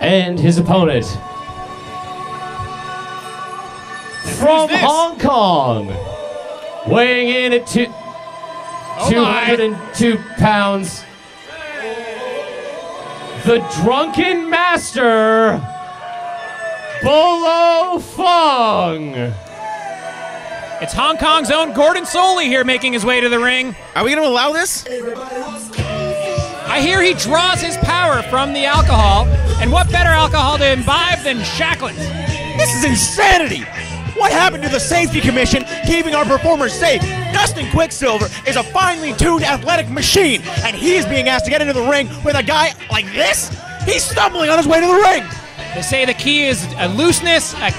And his opponent from Hong Kong, weighing in at 202 pounds, the Drunken Master, Bolo Fung. It's Hong Kong's own Gordon Soley here making his way to the ring. Are we going to allow this? I hear he draws his power from the alcohol, and what better alcohol to imbibe than Shacklin's? This is insanity! What happened to the safety commission keeping our performers safe? Dustin Quicksilver is a finely tuned athletic machine, and he's being asked to get into the ring with a guy like this? He's stumbling on his way to the ring! They say the key is a looseness, a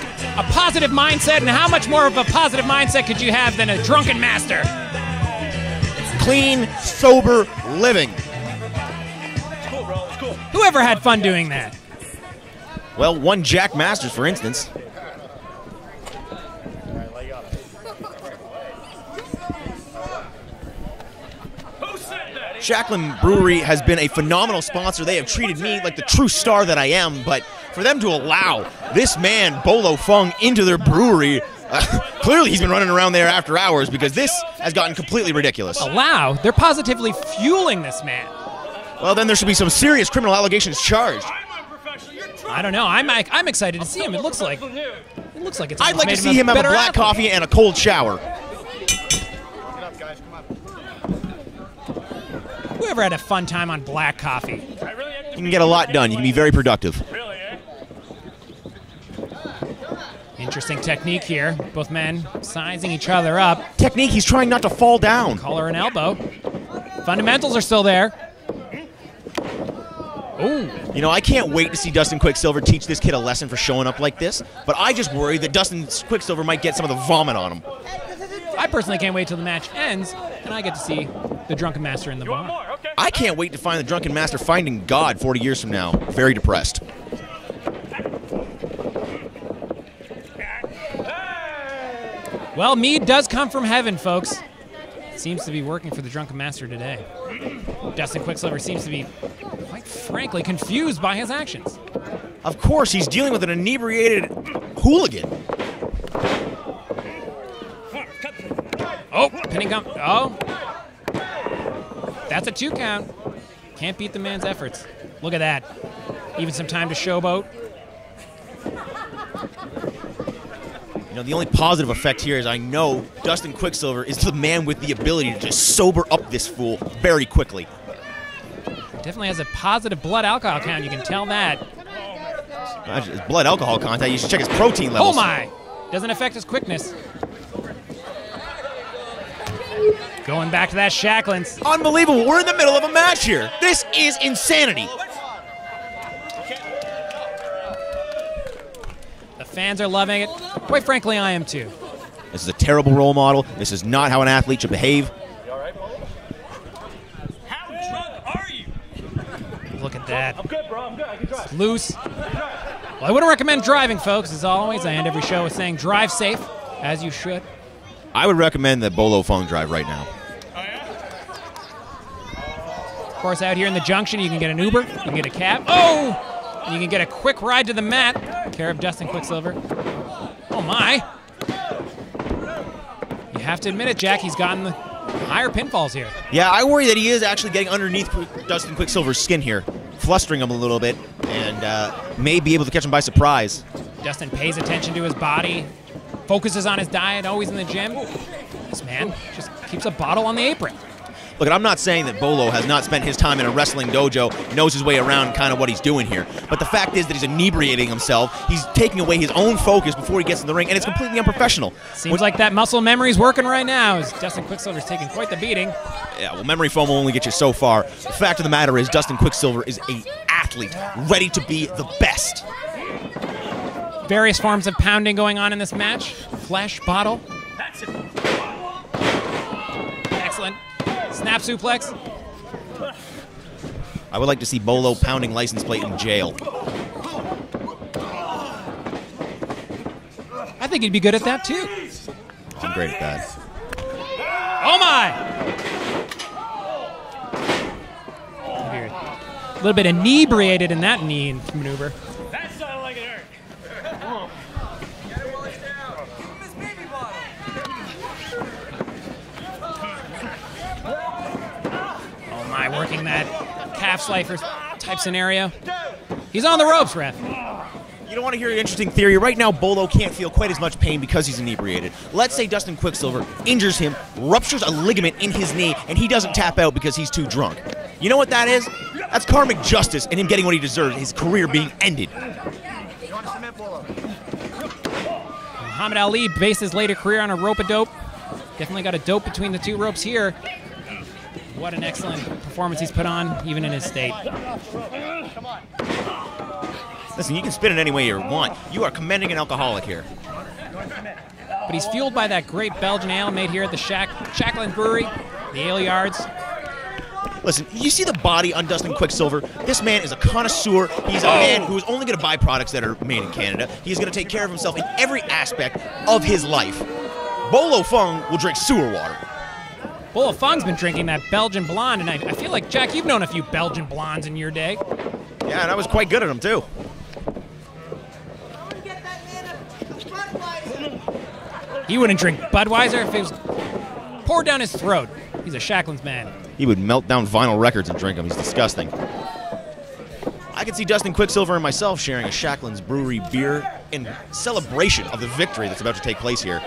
positive mindset, and how much more of a positive mindset could you have than a drunken master? Clean, sober living. Whoever had fun doing that? Well, one Jack Masters, for instance. Jacqueline Brewery has been a phenomenal sponsor. They have treated me like the true star that I am, but for them to allow this man, Bolo Fung, into their brewery, clearly he's been running around there after hours because this has gotten completely ridiculous. Allow? They're positively fueling this man. Well, then there should be some serious criminal allegations charged. I don't know. I'm excited to see him. It looks like it's. I'd like to see him have a black coffee and a cold shower. Whoever had a fun time on black coffee. You can get a lot done. You can be very productive. Interesting technique here. Both men sizing each other up. Technique, he's trying not to fall down. Collar and elbow. Fundamentals are still there. Ooh. You know, I can't wait to see Dustin Quicksilver teach this kid a lesson for showing up like this, but I just worry that Dustin Quicksilver might get some of the vomit on him. I personally can't wait till the match ends and I get to see the Drunken Master in the bar. I can't wait to find the Drunken Master finding God 40 years from now. Very depressed. Well, mead does come from heaven, folks. Seems to be working for the Drunken Master today. Dustin Quicksilver seems to be, quite frankly, confused by his actions. Of course, he's dealing with an inebriated hooligan. Oh, pinning gum. Oh. That's a 2 count. Can't beat the man's efforts. Look at that. Even some time to showboat. You know, the only positive effect here is I know Dustin Quicksilver is the man with the ability to just sober up this fool very quickly. Definitely has a positive blood alcohol count. You can tell that. His blood alcohol content, you should check his protein levels. Oh my! Doesn't affect his quickness. Going back to that Shacklin's. Unbelievable. We're in the middle of a match here. This is insanity. The fans are loving it. Quite frankly, I am too. This is a terrible role model. This is not how an athlete should behave. How drunk are you? Look at that. I'm good, bro. I'm good. I can drive. It's loose. Well, I wouldn't recommend driving, folks. As always, I end every show with saying drive safe, as you should. I would recommend that Bolo Fung drive right now. Of course, out here in the Junction, you can get an Uber, you can get a cab. Oh! And you can get a quick ride to the mat. Care of Dustin Quicksilver. Oh my! You have to admit it, Jack. He's gotten the higher pinfalls here. Yeah, I worry that he is actually getting underneath Dustin Quicksilver's skin here, flustering him a little bit, and may be able to catch him by surprise. Dustin pays attention to his body, focuses on his diet, always in the gym. This man just keeps a bottle on the apron. Look, I'm not saying that Bolo has not spent his time in a wrestling dojo, knows his way around kind of what he's doing here. But the fact is that he's inebriating himself. He's taking away his own focus before he gets in the ring, and it's completely unprofessional. Seems like that muscle memory's working right now as Dustin Quicksilver's taking quite the beating. Yeah, well, memory foam will only get you so far. The fact of the matter is Dustin Quicksilver is an athlete, ready to be the best. Various forms of pounding going on in this match. Flesh, bottle. Excellent. Snap suplex. I would like to see Bolo pounding license plate in jail. I think he'd be good at that too. I'm great at that. Oh my! little bit inebriated in that knee maneuver. That sounded like it hurt. Oh my, working that calf slicer type scenario. He's on the ropes, ref. You don't want to hear an interesting theory. Right now, Bolo can't feel quite as much pain because he's inebriated. Let's say Dustin Quicksilver injures him, ruptures a ligament in his knee, and he doesn't tap out because he's too drunk. You know what that is? That's karmic justice and him getting what he deserves, his career being ended. Muhammad Ali based his later career on a rope-a-dope. Definitely got a dope between the two ropes here. What an excellent performance he's put on, even in his state. Listen, you can spin it any way you want. You are commending an alcoholic here. But he's fueled by that great Belgian ale made here at the Shackland Brewery, the Ale Yards. Listen, you see the body on Dustin Quicksilver? This man is a connoisseur. He's a man who is only going to buy products that are made in Canada. He's going to take care of himself in every aspect of his life. Bolo Fung will drink sewer water. Bolo Fung's been drinking that Belgian blonde, and I feel like, Jack, you've known a few Belgian blondes in your day. Yeah, and I was quite good at them, too. He wouldn't drink Budweiser if it was poured down his throat. He's a Shackland's man. He would melt down vinyl records and drink them. He's disgusting. I could see Dustin Quicksilver and myself sharing a Shackland's Brewery beer in celebration of the victory that's about to take place here.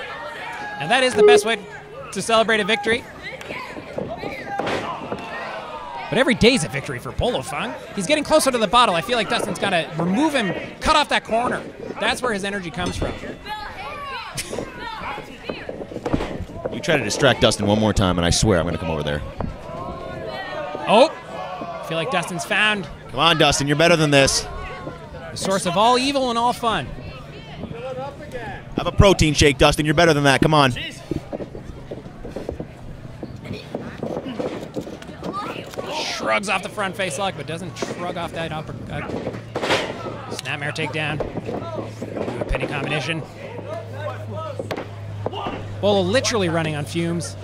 And that is the best way to celebrate a victory. But every day's a victory for Bolo Fung. He's getting closer to the bottle. I feel like Dustin's got to remove him, cut off that corner. That's where his energy comes from. You try to distract Dustin one more time, and I swear I'm going to come over there. Oh, I feel like Dustin's found Come on, Dustin, you're better than this. the source of all evil and all fun. Have a protein shake, Dustin. You're better than that. Come on. Shrugs off the front face lock, but doesn't shrug off that uppercut. Snapmare takedown. Do a pinning combination. Bolo literally running on fumes.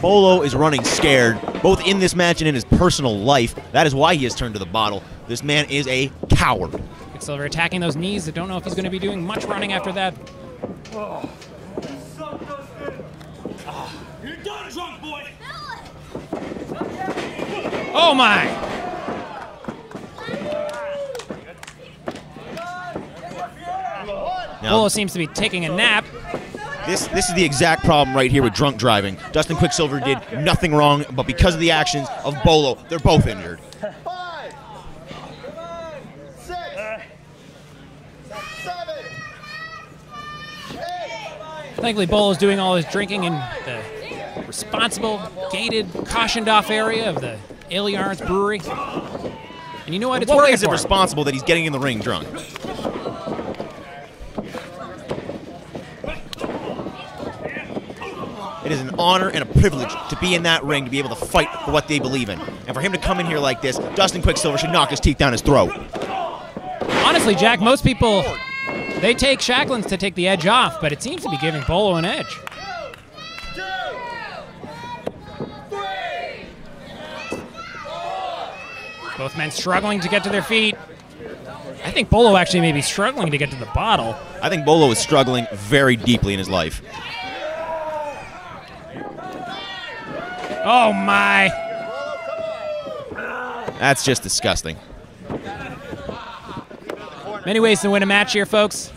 Bolo is running scared, both in this match and in his personal life. That is why he has turned to the bottle. This man is a coward. Quicksilver attacking those knees. I don't know if he's going to be doing much running after that. You're done, drunk boy. Oh my! Bolo seems to be taking a nap. This is the exact problem right here with drunk driving. Dustin Quicksilver did nothing wrong, but because of the actions of Bolo, they're both injured. 5, 6, 7, 8. Thankfully, Bolo's doing all his drinking in the responsible, gated, cautioned-off area of the Ale Yards Brewery. And you know what? It's What way working is it for him. responsible that he's getting in the ring drunk? It is an honor and a privilege to be in that ring, to be able to fight for what they believe in. And for him to come in here like this, Dustin Quicksilver should knock his teeth down his throat. Honestly, Jack, most people, they take Shackland's to take the edge off, but it seems to be giving Bolo an edge. 2, 3, 4. Both men struggling to get to their feet. I think Bolo actually may be struggling to get to the bottle. I think Bolo is struggling very deeply in his life. Oh my! That's just disgusting. Many ways to win a match here, folks.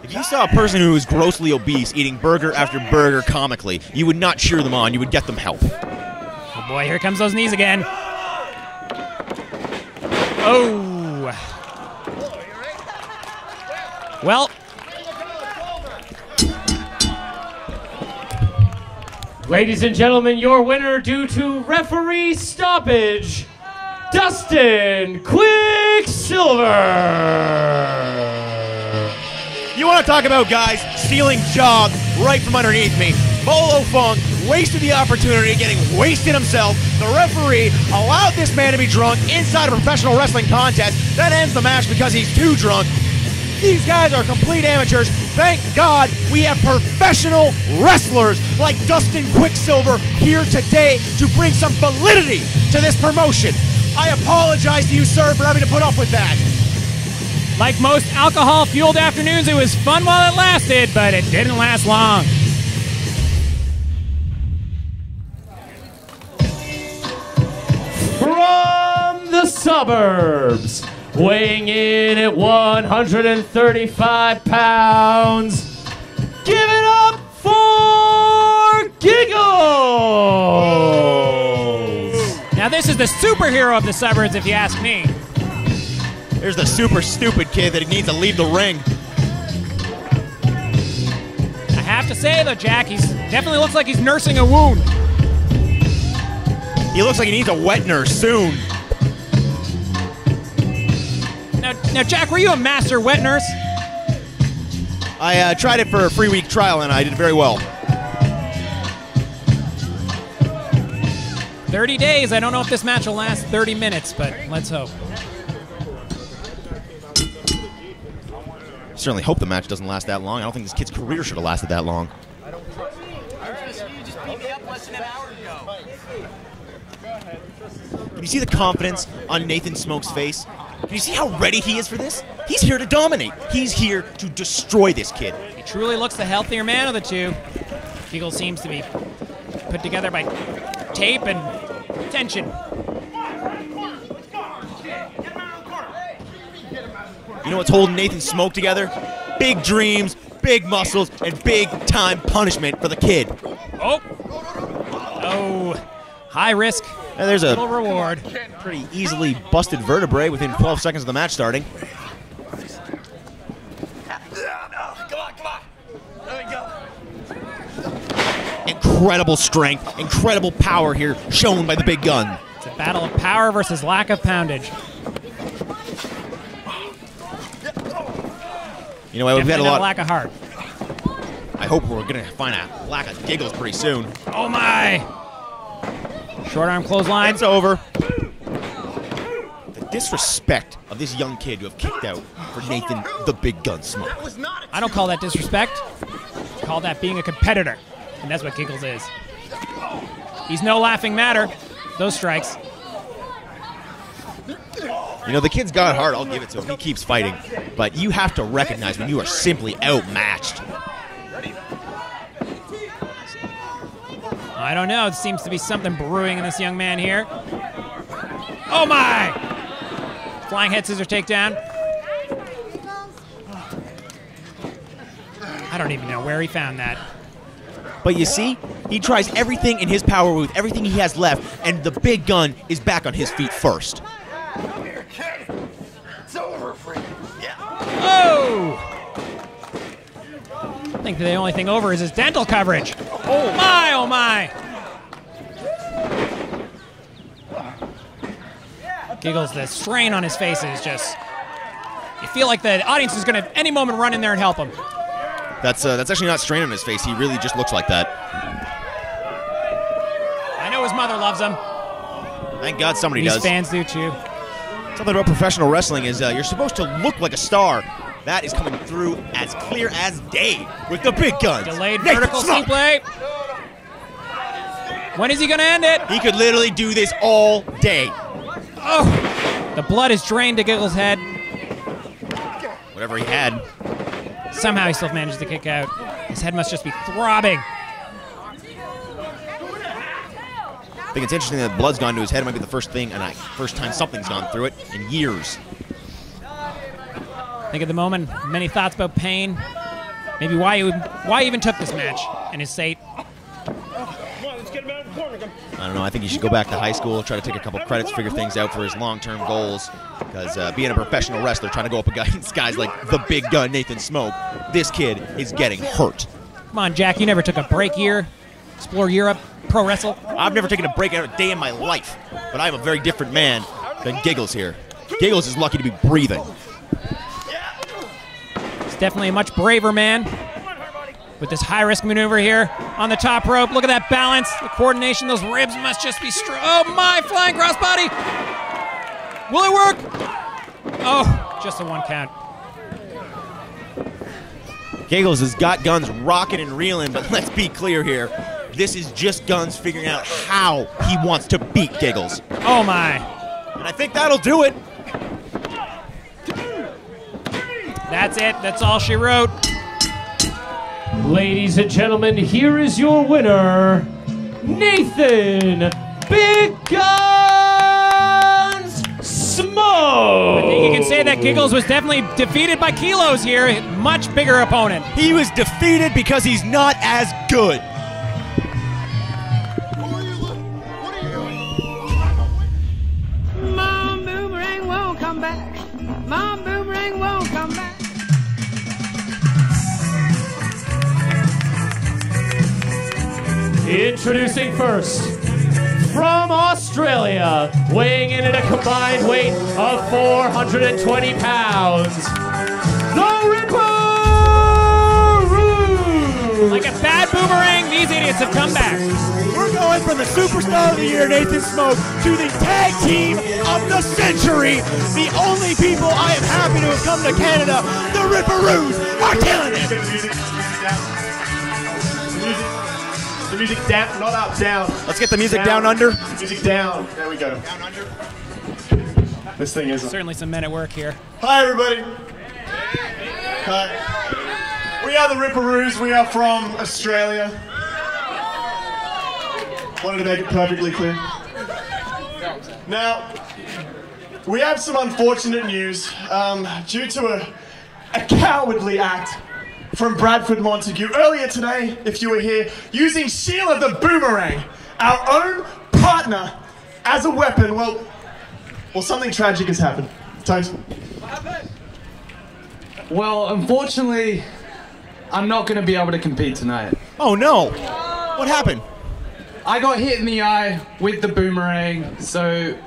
If you saw a person who is grossly obese eating burger after burger comically, you would not cheer them on, you would get them help. Oh boy, here comes those knees again. Oh! Well, Ladies and gentlemen, your winner due to referee stoppage, Dustin Quicksilver. You want to talk about guys stealing jobs right from underneath me? Bolo Fung wasted the opportunity, getting wasted himself. The referee allowed this man to be drunk inside a professional wrestling contest. That ends the match because he's too drunk. These guys are complete amateurs. Thank God we have professional wrestlers like Dustin Quicksilver here today to bring some validity to this promotion. I apologize to you, sir, for having to put up with that. Like most alcohol-fueled afternoons, it was fun while it lasted, but it didn't last long. From the suburbs, weighing in at 135 pounds, give it up for Giggles! Now this is the superhero of the suburbs, if you ask me. There's the super stupid kid that needs to leave the ring. I have to say, though, Jack, he definitely looks like he's nursing a wound. He looks like he needs a wet nurse soon. Now, Jack, were you a master wet nurse? I tried it for a free week trial, and I did very well. 30 days. I don't know if this match will last 30 minutes, but let's hope. Certainly hope the match doesn't last that long. I don't think this kid's career should have lasted that long. Can you see the confidence on Nathan Smoak's face? Can you see how ready he is for this? He's here to dominate. He's here to destroy this kid. He truly looks the healthier man of the two. Giggles seems to be put together by tape and tension. You know what's holding Nathan Smoak together? Big dreams, big muscles, and big time punishment for the kid. Oh, high risk, And there's a little reward. pretty easily busted vertebrae within 12 seconds of the match starting. Incredible strength, incredible power here shown by the big gun. It's a battle of power versus lack of poundage. You know, we've had a Definitely not lot. lack of heart. I hope we're gonna find a lack of giggles pretty soon. Oh my! Short arm clothesline. It's over. The disrespect of this young kid who have kicked out for Nathan the Big Gun Smoak. I don't call that disrespect. I call that being a competitor. And that's what Giggles is. He's no laughing matter. Those strikes. You know, the kid's got heart, I'll give it to him. He keeps fighting. But you have to recognize when you are simply outmatched. I don't know. It seems to be something brewing in this young man here. Oh my! Flying head scissors takedown. I don't even know where he found that. But you see, he tries everything in his power with everything he has left, and the big gun is back on his feet first. Oh! I think the only thing over is his dental coverage. Oh my, oh my! Giggles, the strain on his face is just... You feel like the audience is going to any moment run in there and help him. That's actually not strain on his face. He really just looks like that. I know his mother loves him. Thank God somebody These does. fans do too. Something about professional wrestling is you're supposed to look like a star. That is coming through as clear as day with the big guns. Delayed Nathan vertical Smoak. suplex. When is he going to end it? He could literally do this all day. Oh! The blood is drained to Giggles' head. Whatever he had. Somehow he still manages to kick out. His head must just be throbbing. I think it's interesting that blood's gone to his head. It might be the first time something's gone through it in years. I think at the moment, many thoughts about pain. Maybe why he even took this match and his fate. I don't know. I think he should go back to high school, try to take a couple credits, figure things out for his long-term goals. Because being a professional wrestler, trying to go up against guys like the big gun Nathan Smoak, this kid is getting hurt. Come on, Jack. You never took a break year. Explore Europe. Pro wrestle. I've never taken a break out a day in my life, but I'm a very different man than Giggles here. Giggles is lucky to be breathing. He's definitely a much braver man. With this high-risk maneuver here on the top rope. Look at that balance, the coordination. Those ribs must just be strong. Oh my, flying crossbody. Will it work? Oh, just a one count. Giggles has got Guns rocking and reeling, but let's be clear here. This is just Guns figuring out how he wants to beat Giggles. Oh my. And I think that'll do it. That's it. That's all she wrote. Ladies and gentlemen, here is your winner, Nathan Big Guns Smoak. I think you can say that Giggles was definitely defeated by Kilos here. Much bigger opponent. He was defeated because he's not as good. Mom Boomerang won't come back. Mom Boomerang won't come back. Introducing first, from Australia, weighing in at a combined weight of 420 pounds, the Ripperoos! Like a bad boomerang, these idiots have come back. We're going from the Superstar of the Year, Nathan Smoak, to the Tag Team of the Century. The only people I am happy to have come to Canada, the Ripperoos, are killing it. The music down, not up, down. Let's get the music down under. Music down. There we go. Down under. This thing is. Certainly some men at work here. Hi, everybody. Hi. We are the Ripperoos. We are from Australia. Wanted to make it perfectly clear. Now, we have some unfortunate news due to a cowardly act from Bradford Montague earlier today, if you were here, using Sheila the Boomerang, our own partner, as a weapon. Well, something tragic has happened. Toast. What happened? Well, unfortunately, I'm not going to be able to compete tonight. Oh no! What happened? I got hit in the eye with the boomerang, so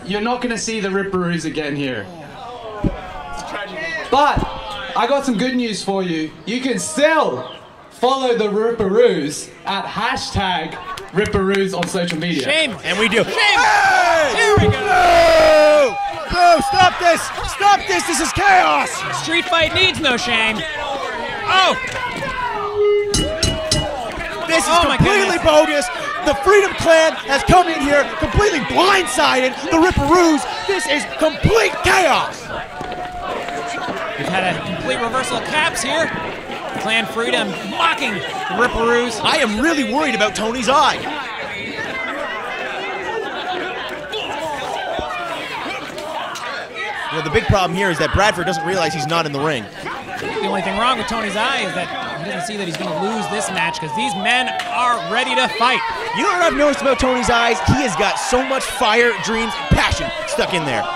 you're not going to see the Ripperoos again here. But I got some good news for you. You can still follow the Ripperoos at #Ripperoos on social media. Shame. And we do. Shame. Hey! Here we go. No! No! Stop this! Stop this! This is chaos! Street fight needs no shame. Oh! This is Oh my completely goodness. bogus. The Freedom Clan has come in here completely blindsided the Ripperoos. This is complete chaos. We've had a complete reversal of caps here. Clan Freedom mocking the Ripperoos. I am really worried about Tony's eye. You know, the big problem here is that Bradford doesn't realize he's not in the ring. The only thing wrong with Tony's eye is that he doesn't see that he's going to lose this match because these men are ready to fight. You know what I've noticed about Tony's eyes? He has got so much fire, dreams, and passion stuck in there.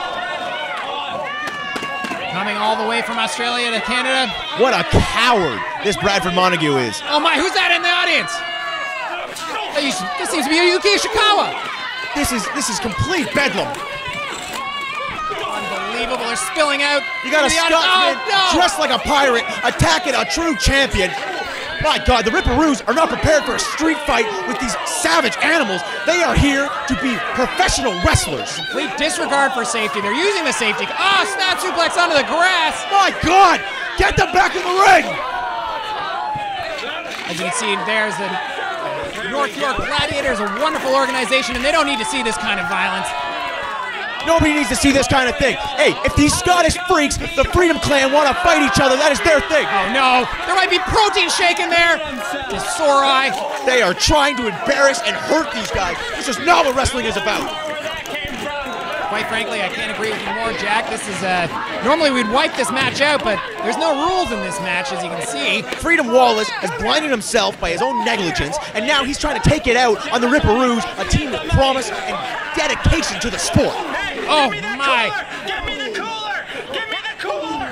Coming all the way from Australia to Canada. What a coward this Bradford Montague is. Oh my, who's that in the audience? This seems to be Yuki Ishikawa. This is complete bedlam. Unbelievable, they're spilling out. You got a into the Scotsman audience. Oh, no. dressed like a pirate attacking a true champion. My God, the Ripperoos are not prepared for a street fight with these savage animals. They are here to be professional wrestlers. Complete disregard for safety. They're using the safety. Oh, snap suplex onto the grass. My God, get them back in the ring. As you can see, there's the North York Gladiators, a wonderful organization, and they don't need to see this kind of violence. Nobody needs to see this kind of thing. Hey, if these Scottish freaks, the Freedom Clan, want to fight each other, that is their thing. Oh no, there might be protein shake in there. This sore eye. They are trying to embarrass and hurt these guys. This is not what wrestling is about. Quite frankly, I can't agree with you more, Jack. This is, normally we'd wipe this match out, but there's no rules in this match, as you can see. Freedom Wallace has blinded himself by his own negligence, and now he's trying to take it out on the Ripperoos, a team with promise and dedication to the sport. Oh my. Give me the cooler! Give me the cooler!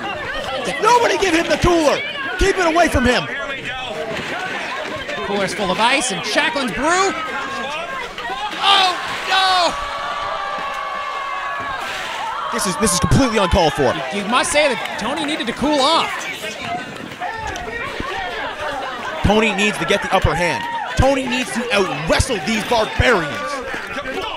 Nobody give him the cooler. Keep it away from him. Here we go. Cooler's full of ice and Shacklin's brew. Oh no! This is completely uncalled for. You must say that Tony needed to cool off. Tony needs to get the upper hand. Tony needs to out-wrestle these barbarians.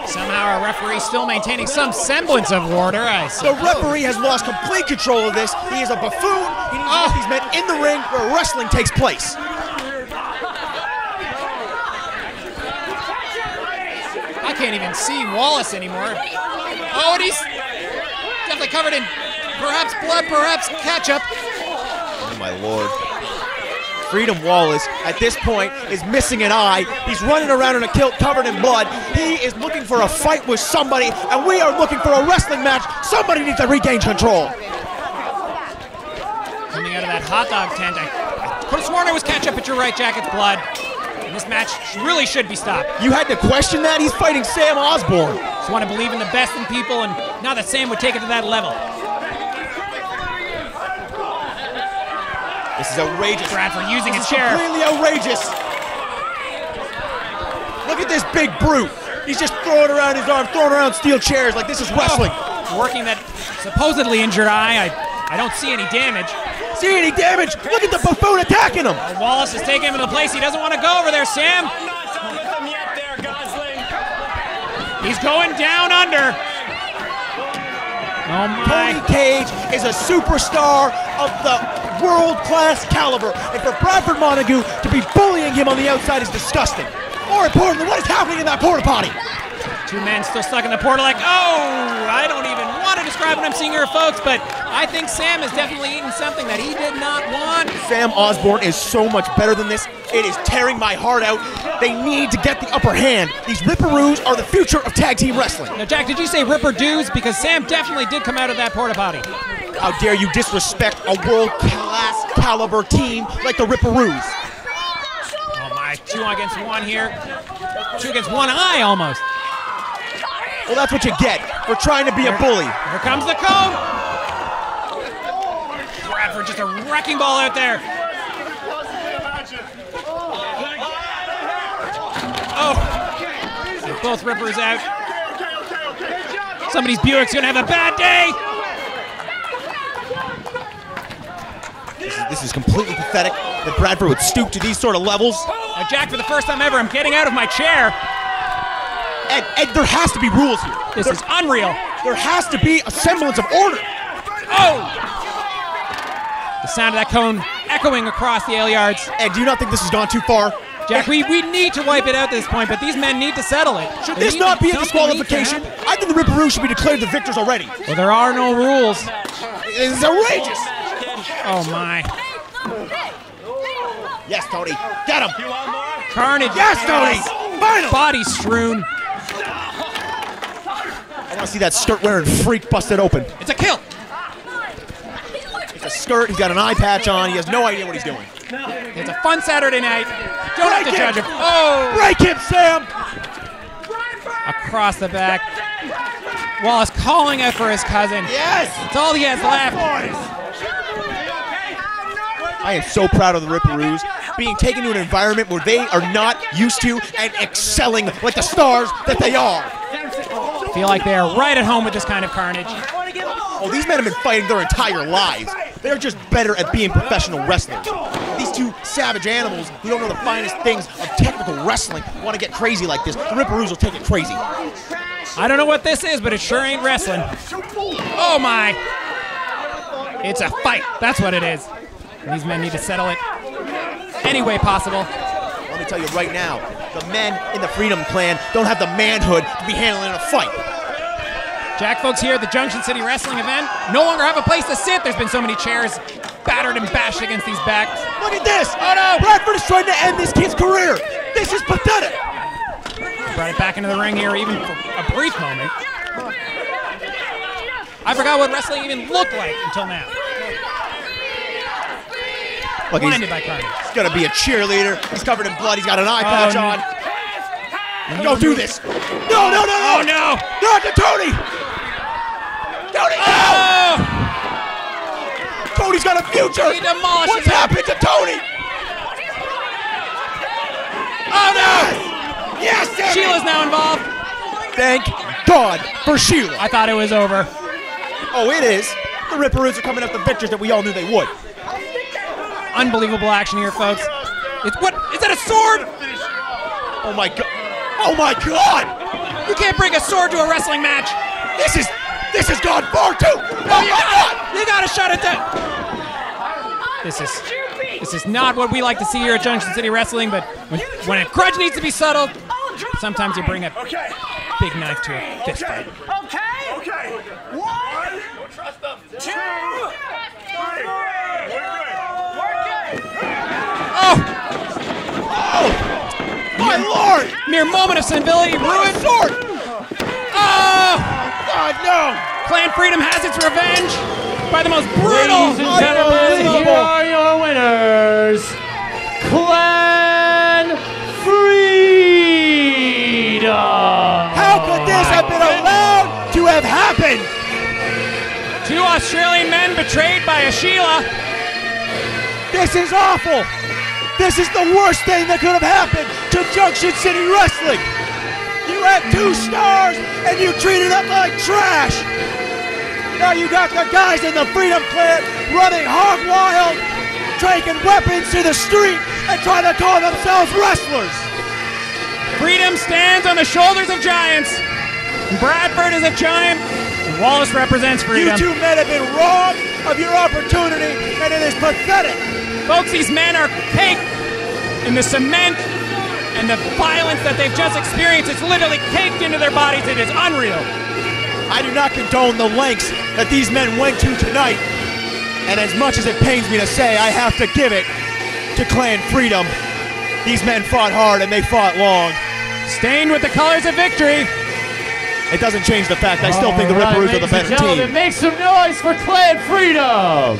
Somehow our referee still maintaining some semblance of order, I The suppose. referee has lost complete control of this. He is a buffoon. He needs to get these men in the ring where wrestling takes place. I can't even see Wallace anymore. Oh, and he's definitely covered in perhaps blood, perhaps ketchup. Oh my lord. Freedom Wallace, at this point, is missing an eye. He's running around in a kilt covered in blood. He is looking for a fight with somebody, and we are looking for a wrestling match. Somebody needs to regain control. Coming out of that hot dog tent, I could have sworn it was ketchup, but you're right, Jack, it's blood. And this match really should be stopped. You had to question that? He's fighting Sam Osborne. Just want to believe in the best in people, and now that Sam would take it to that level. This is outrageous. Bradford using his This is chair. completely outrageous. Look at this big brute. He's just throwing around his arm, throwing around steel chairs like this is wrestling. Working that supposedly injured eye. I don't see any damage. See any damage? Look at the buffoon attacking him. Wallace is taking him to the place he doesn't want to go over there, Sam. I'm not done with him yet there, Gosling. He's going down under. Oh my. Tony Cage is a superstar of the world-class caliber, and for Bradford Montague to be bullying him on the outside is disgusting. More importantly, what is happening in that porta potty? Two men still stuck in the portal like, oh, I don't even want to describe what I'm seeing here, folks, but I think Sam is definitely eating something that he did not want. Sam Osborne is so much better than this. It is tearing my heart out. They need to get the upper hand. These Ripperoos are the future of tag team wrestling. Now, Jack, did you say Ripper-doos? Because Sam definitely did come out of that porta potty. How dare you disrespect a world-class caliber team like the Ripperoos? Oh my, 2 against 1 here. 2 against 1 eye almost. Well, that's what you get for trying to be a bully. Here comes the cone. Bradford just a wrecking ball out there. Oh, both Rippers out. Somebody's Buick's gonna have a bad day. This is completely pathetic that Bradford would stoop to these sort of levels. Now, Jack, for the first time ever, I'm getting out of my chair. Ed, there has to be rules here. This is unreal. There has to be a semblance of order. Oh! The sound of that cone echoing across the ale yards. Ed, do you not think this has gone too far? Jack, we need to wipe it out at this point, but these men need to settle it. Should this not be a disqualification? I think the Ripperoos should be declared the victors already. Well, there are no rules. This is outrageous. Oh my. Yes, Tony. Get him. Carnage. Yes, Tony. Final. Body strewn. I want to see that skirt-wearing freak busted open. It's a kill. It's a skirt. He's got an eye patch on. He has no idea what he's doing. It's a fun Saturday night. Don't have to judge him. Oh! Break him, Sam. Across the back. Wallace calling out for his cousin. Yes. That's all he has left. I am so proud of the Ripperoos being taken to an environment where they are not used to and excelling like the stars that they are. I feel like they are right at home with this kind of carnage. Oh, these men have been fighting their entire lives. They're just better at being professional wrestlers. These two savage animals who don't know the finest things of technical wrestling want to get crazy like this. The Ripperoos will take it crazy. I don't know what this is, but it sure ain't wrestling. Oh my! It's a fight. That's what it is. And these men need to settle it any way possible. Let me tell you right now, the men in the Freedom Clan don't have the manhood to be handling a fight. Jack, folks, here at the Junction City Wrestling event no longer have a place to sit. There's been so many chairs battered and bashed against these backs. Look at this! Oh no! Bradford is trying to end this kid's career! This is pathetic! Brought it back into the ring here even for a brief moment. I forgot what wrestling even looked like until now. Look, Blinded by carnage. He's gonna be a cheerleader. He's covered in blood. He's got an eye patch on. Don't do this! No, no, no, no! Oh no! Not to Tony! Tony, no! Oh! Tony's got a future! He demolishes What's him. happened to Tony? Oh no! Yes, Sammy! Sheila's now involved. Thank God for Sheila. I thought it was over. Oh, it is. The Ripperoos are coming up the victors that we all knew they would. Unbelievable action here, folks. It's what? Is that a sword? Oh my God! Oh my God! You can't bring a sword to a wrestling match. This has gone far too. No, you gotta shut it down. This is not what we like to see here at Junction City Wrestling, but when a grudge needs to be settled, sometimes you bring a big knife to a fist fight. Okay. 1, 2, 3. My lord! Mere moment of civility ruined. Sword! Oh! God, no! Clan Freedom has its revenge by the most brutal. Ladies and gentlemen, here are your winners, Clan Freedom! How could this have been allowed to have happened? 2 Australian men betrayed by a Sheila. This is awful! This is the worst thing that could have happened to Junction City Wrestling! You had 2 stars and you treated them like trash! Now you got the guys in the Freedom Clan running hog wild, taking weapons to the street and trying to call themselves wrestlers! Freedom stands on the shoulders of giants. Bradford is a giant. And Wallace represents freedom. You 2 men have been robbed of your opportunity and it is pathetic! Folks, these men are caked in the cement and the violence that they've just experienced. It's literally caked into their bodies. It is unreal. I do not condone the lengths that these men went to tonight. And as much as it pains me to say, I have to give it to Clan Freedom. These men fought hard and they fought long. Stained with the colors of victory. It doesn't change the fact I still think the Ripperoos are the better team. Make some noise for Clan Freedom!